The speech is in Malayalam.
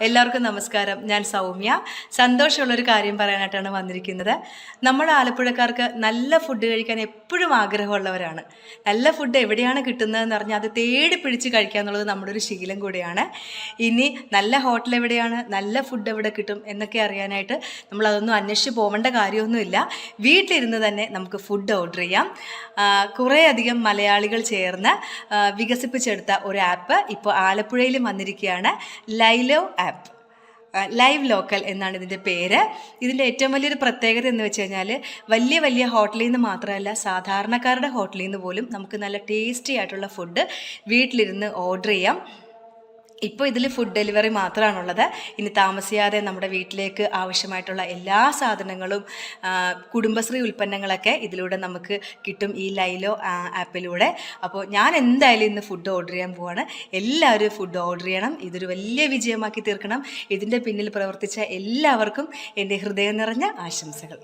എല്ലാവർക്കും നമസ്കാരം. ഞാൻ സൗമ്യ. സന്തോഷമുള്ളൊരു കാര്യം പറയാനായിട്ടാണ് വന്നിരിക്കുന്നത്. നമ്മുടെ ആലപ്പുഴക്കാർക്ക് നല്ല ഫുഡ് കഴിക്കാൻ എപ്പോഴും ആഗ്രഹമുള്ളവരാണ്. നല്ല ഫുഡ് എവിടെയാണ് കിട്ടുന്നതെന്ന് പറഞ്ഞാൽ അത് തേടി പിടിച്ച് കഴിക്കുക എന്നുള്ളത് നമ്മുടെ ഒരു ശീലം കൂടിയാണ്. ഇനി നല്ല ഹോട്ടൽ എവിടെയാണ്, നല്ല ഫുഡ് എവിടെ കിട്ടും എന്നൊക്കെ അറിയാനായിട്ട് നമ്മളതൊന്നും അന്വേഷിച്ച് പോകേണ്ട കാര്യമൊന്നുമില്ല. വീട്ടിലിരുന്ന് തന്നെ നമുക്ക് ഫുഡ് ഓർഡർ ചെയ്യാം. കുറേയധികം മലയാളികൾ ചേർന്ന് വികസിപ്പിച്ചെടുത്ത ഒരു ആപ്പ് ഇപ്പോൾ ആലപ്പുഴയിലും വന്നിരിക്കുകയാണ്. ലൈലോ ആപ്പ്, ലൈവ് ലോക്കൽ എന്നാണ് ഇതിൻ്റെ പേര്. ഇതിൻ്റെ ഏറ്റവും വലിയൊരു പ്രത്യേകത എന്ന് വെച്ച് കഴിഞ്ഞാൽ വലിയ വലിയ ഹോട്ടലിൽ നിന്ന് മാത്രമല്ല, സാധാരണക്കാരുടെ ഹോട്ടലിൽ നിന്ന് പോലും നമുക്ക് നല്ല ടേസ്റ്റി ആയിട്ടുള്ള ഫുഡ് വീട്ടിലിരുന്ന് ഓർഡർ ചെയ്യാം. ഇപ്പോൾ ഇതിൽ ഫുഡ് ഡെലിവറി മാത്രമാണുള്ളത്. ഇനി താമസിയാതെ നമ്മുടെ വീട്ടിലേക്ക് ആവശ്യമായിട്ടുള്ള എല്ലാ സാധനങ്ങളും കുടുംബശ്രീ ഉൽപ്പന്നങ്ങളൊക്കെ ഇതിലൂടെ നമുക്ക് കിട്ടും, ഈ ലൈലോ ആപ്പിലൂടെ. അപ്പോൾ ഞാൻ എന്തായാലും ഇന്ന് ഫുഡ് ഓർഡർ ചെയ്യാൻ പോവാണ്. എല്ലാവരും ഫുഡ് ഓർഡർ ചെയ്യണം. ഇതൊരു വലിയ വിജയമാക്കി തീർക്കണം. ഇതിൻ്റെ പിന്നിൽ പ്രവർത്തിച്ച എല്ലാവർക്കും എൻ്റെ ഹൃദയം നിറഞ്ഞ ആശംസകൾ.